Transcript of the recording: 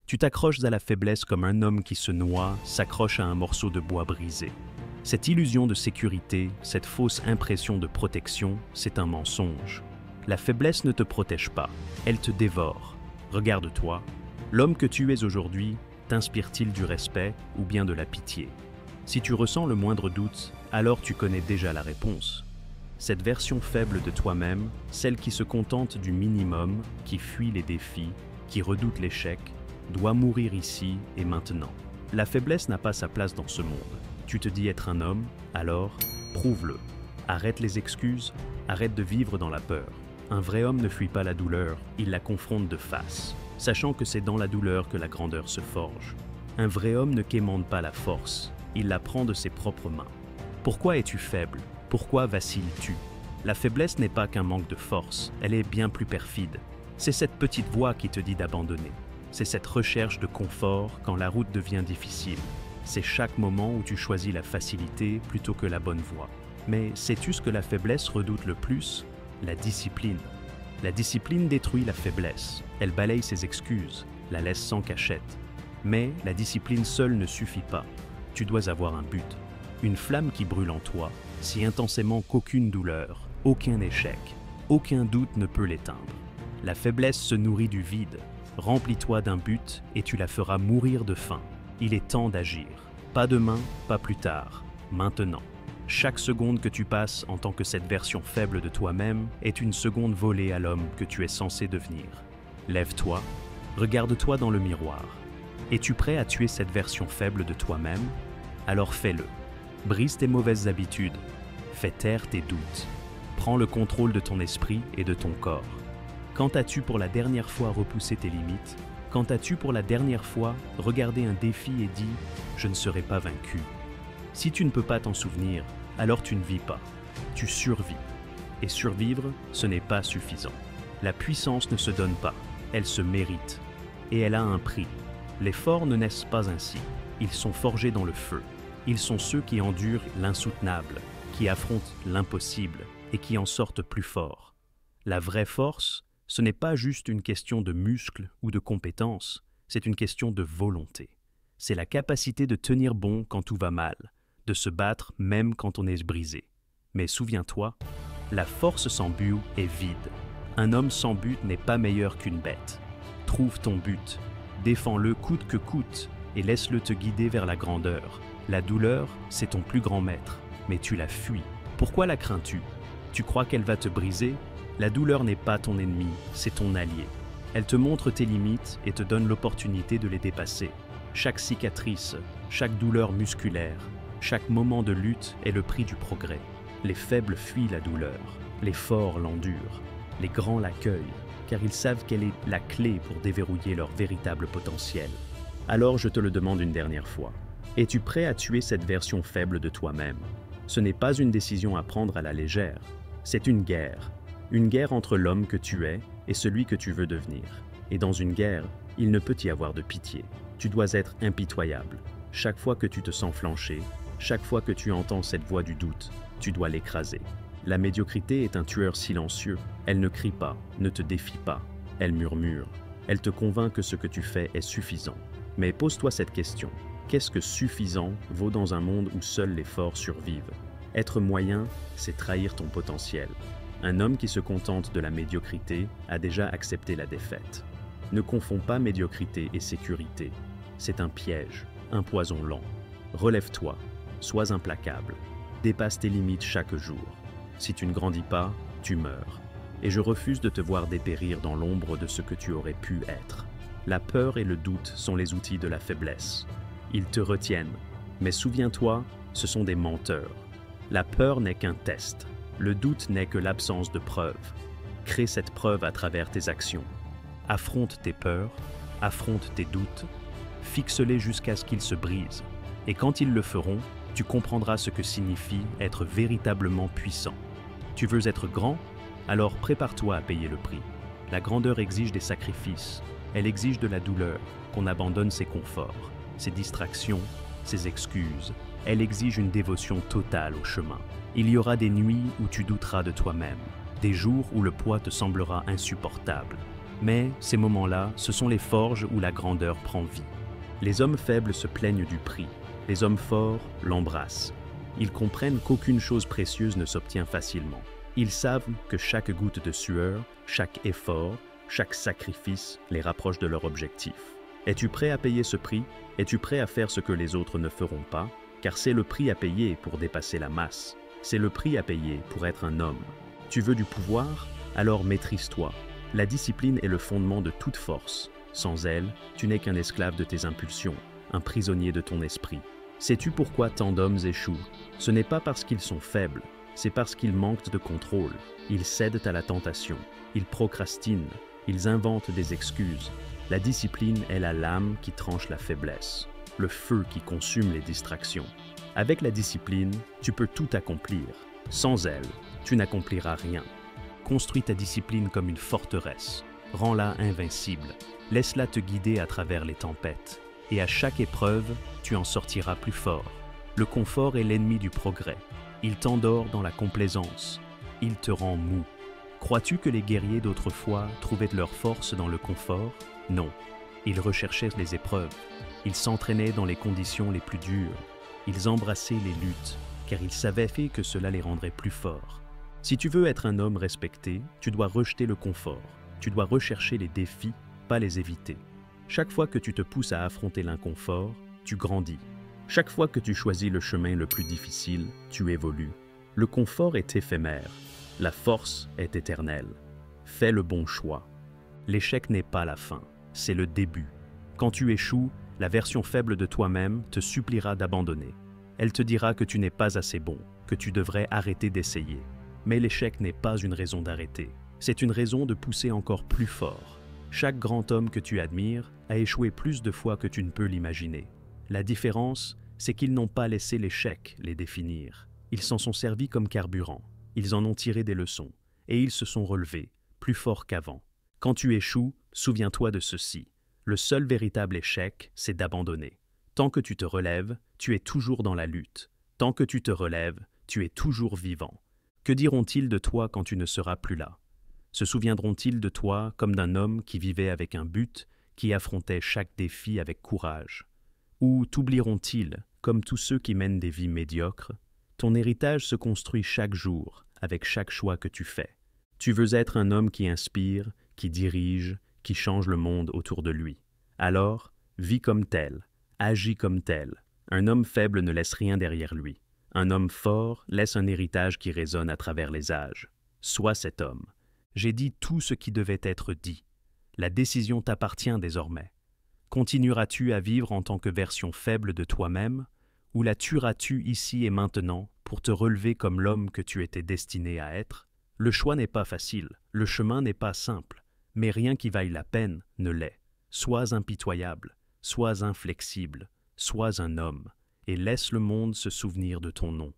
Tu t'accroches à la faiblesse comme un homme qui se noie s'accroche à un morceau de bois brisé. Cette illusion de sécurité, cette fausse impression de protection, c'est un mensonge. La faiblesse ne te protège pas, elle te dévore. Regarde-toi, l'homme que tu es aujourd'hui t'inspire-t-il du respect ou bien de la pitié? Si tu ressens le moindre doute, alors tu connais déjà la réponse. Cette version faible de toi-même, celle qui se contente du minimum, qui fuit les défis, qui redoute l'échec, doit mourir ici et maintenant. La faiblesse n'a pas sa place dans ce monde. Tu te dis être un homme, alors prouve-le. Arrête les excuses, arrête de vivre dans la peur. Un vrai homme ne fuit pas la douleur, il la confronte de face, sachant que c'est dans la douleur que la grandeur se forge. Un vrai homme ne quémande pas la force, il la prend de ses propres mains. Pourquoi es-tu faible? Pourquoi vacilles-tu? La faiblesse n'est pas qu'un manque de force, elle est bien plus perfide. C'est cette petite voix qui te dit d'abandonner. C'est cette recherche de confort quand la route devient difficile. C'est chaque moment où tu choisis la facilité plutôt que la bonne voie. Mais sais-tu ce que la faiblesse redoute le plus? La discipline. La discipline détruit la faiblesse. Elle balaye ses excuses, la laisse sans cachette. Mais la discipline seule ne suffit pas. Tu dois avoir un but. Une flamme qui brûle en toi, si intensément qu'aucune douleur, aucun échec, aucun doute ne peut l'éteindre. La faiblesse se nourrit du vide. Remplis-toi d'un but et tu la feras mourir de faim. Il est temps d'agir. Pas demain, pas plus tard. Maintenant. Chaque seconde que tu passes en tant que cette version faible de toi-même est une seconde volée à l'homme que tu es censé devenir. Lève-toi, regarde-toi dans le miroir. Es-tu prêt à tuer cette version faible de toi-même? Alors fais-le. Brise tes mauvaises habitudes. Fais taire tes doutes. Prends le contrôle de ton esprit et de ton corps. Quand as-tu pour la dernière fois repoussé tes limites? Quand as-tu pour la dernière fois regardé un défi et dit « Je ne serai pas vaincu ». Si tu ne peux pas t'en souvenir, alors tu ne vis pas, tu survis. Et survivre, ce n'est pas suffisant. La puissance ne se donne pas, elle se mérite. Et elle a un prix. Les forts ne naissent pas ainsi, ils sont forgés dans le feu. Ils sont ceux qui endurent l'insoutenable, qui affrontent l'impossible et qui en sortent plus forts. La vraie force, ce n'est pas juste une question de muscles ou de compétences, c'est une question de volonté. C'est la capacité de tenir bon quand tout va mal, de se battre même quand on est brisé. Mais souviens-toi, la force sans but est vide. Un homme sans but n'est pas meilleur qu'une bête. Trouve ton but, défends-le coûte que coûte et laisse-le te guider vers la grandeur. La douleur, c'est ton plus grand maître, mais tu la fuis. Pourquoi la crains-tu? Tu crois qu'elle va te briser? La douleur n'est pas ton ennemi, c'est ton allié. Elle te montre tes limites et te donne l'opportunité de les dépasser. Chaque cicatrice, chaque douleur musculaire, chaque moment de lutte est le prix du progrès. Les faibles fuient la douleur, les forts l'endurent, les grands l'accueillent, car ils savent qu'elle est la clé pour déverrouiller leur véritable potentiel. Alors je te le demande une dernière fois. Es-tu prêt à tuer cette version faible de toi-même? Ce n'est pas une décision à prendre à la légère, c'est une guerre. Une guerre entre l'homme que tu es et celui que tu veux devenir. Et dans une guerre, il ne peut y avoir de pitié. Tu dois être impitoyable. Chaque fois que tu te sens flancher, chaque fois que tu entends cette voix du doute, tu dois l'écraser. La médiocrité est un tueur silencieux. Elle ne crie pas, ne te défie pas. Elle murmure. Elle te convainc que ce que tu fais est suffisant. Mais pose-toi cette question. Qu'est-ce que suffisant vaut dans un monde où seuls les forts survivent? Être moyen, c'est trahir ton potentiel. Un homme qui se contente de la médiocrité a déjà accepté la défaite. Ne confonds pas médiocrité et sécurité. C'est un piège, un poison lent. Relève-toi, sois implacable. Dépasse tes limites chaque jour. Si tu ne grandis pas, tu meurs. Et je refuse de te voir dépérir dans l'ombre de ce que tu aurais pu être. La peur et le doute sont les outils de la faiblesse. Ils te retiennent, mais souviens-toi, ce sont des menteurs. La peur n'est qu'un test. Le doute n'est que l'absence de preuve. Crée cette preuve à travers tes actions. Affronte tes peurs, affronte tes doutes, fixe-les jusqu'à ce qu'ils se brisent. Et quand ils le feront, tu comprendras ce que signifie être véritablement puissant. Tu veux être grand? Alors prépare-toi à payer le prix. La grandeur exige des sacrifices. Elle exige de la douleur, qu'on abandonne ses conforts, ses distractions, ses excuses. Elle exige une dévotion totale au chemin. Il y aura des nuits où tu douteras de toi-même, des jours où le poids te semblera insupportable. Mais ces moments-là, ce sont les forges où la grandeur prend vie. Les hommes faibles se plaignent du prix, les hommes forts l'embrassent. Ils comprennent qu'aucune chose précieuse ne s'obtient facilement. Ils savent que chaque goutte de sueur, chaque effort, chaque sacrifice les rapproche de leur objectif. Es-tu prêt à payer ce prix? Es-tu prêt à faire ce que les autres ne feront pas? Car c'est le prix à payer pour dépasser la masse. C'est le prix à payer pour être un homme. Tu veux du pouvoir? Alors maîtrise-toi. La discipline est le fondement de toute force. Sans elle, tu n'es qu'un esclave de tes impulsions, un prisonnier de ton esprit. Sais-tu pourquoi tant d'hommes échouent? Ce n'est pas parce qu'ils sont faibles, c'est parce qu'ils manquent de contrôle. Ils cèdent à la tentation, ils procrastinent, ils inventent des excuses. La discipline est la lame qui tranche la faiblesse, le feu qui consume les distractions. Avec la discipline, tu peux tout accomplir. Sans elle, tu n'accompliras rien. Construis ta discipline comme une forteresse. Rends-la invincible. Laisse-la te guider à travers les tempêtes. Et à chaque épreuve, tu en sortiras plus fort. Le confort est l'ennemi du progrès. Il t'endort dans la complaisance. Il te rend mou. Crois-tu que les guerriers d'autrefois trouvaient de leur force dans le confort? Non. Ils recherchaient les épreuves. Ils s'entraînaient dans les conditions les plus dures. Ils embrassaient les luttes, car ils savaient que cela les rendrait plus forts. Si tu veux être un homme respecté, tu dois rejeter le confort. Tu dois rechercher les défis, pas les éviter. Chaque fois que tu te pousses à affronter l'inconfort, tu grandis. Chaque fois que tu choisis le chemin le plus difficile, tu évolues. Le confort est éphémère. La force est éternelle. Fais le bon choix. L'échec n'est pas la fin, c'est le début. Quand tu échoues, la version faible de toi-même te suppliera d'abandonner. Elle te dira que tu n'es pas assez bon, que tu devrais arrêter d'essayer. Mais l'échec n'est pas une raison d'arrêter. C'est une raison de pousser encore plus fort. Chaque grand homme que tu admires a échoué plus de fois que tu ne peux l'imaginer. La différence, c'est qu'ils n'ont pas laissé l'échec les définir. Ils s'en sont servis comme carburant. Ils en ont tiré des leçons. Et ils se sont relevés, plus forts qu'avant. Quand tu échoues, souviens-toi de ceci. Le seul véritable échec, c'est d'abandonner. Tant que tu te relèves, tu es toujours dans la lutte. Tant que tu te relèves, tu es toujours vivant. Que diront-ils de toi quand tu ne seras plus là? Se souviendront-ils de toi comme d'un homme qui vivait avec un but, qui affrontait chaque défi avec courage? Ou t'oublieront-ils comme tous ceux qui mènent des vies médiocres? Ton héritage se construit chaque jour, avec chaque choix que tu fais. Tu veux être un homme qui inspire, qui dirige, qui change le monde autour de lui. Alors, vis comme tel, agis comme tel. Un homme faible ne laisse rien derrière lui. Un homme fort laisse un héritage qui résonne à travers les âges. Sois cet homme. J'ai dit tout ce qui devait être dit. La décision t'appartient désormais. Continueras-tu à vivre en tant que version faible de toi-même, ou la tueras-tu ici et maintenant pour te relever comme l'homme que tu étais destiné à être? Le choix n'est pas facile, le chemin n'est pas simple, mais rien qui vaille la peine ne l'est. Sois impitoyable, sois inflexible, sois un homme, et laisse le monde se souvenir de ton nom.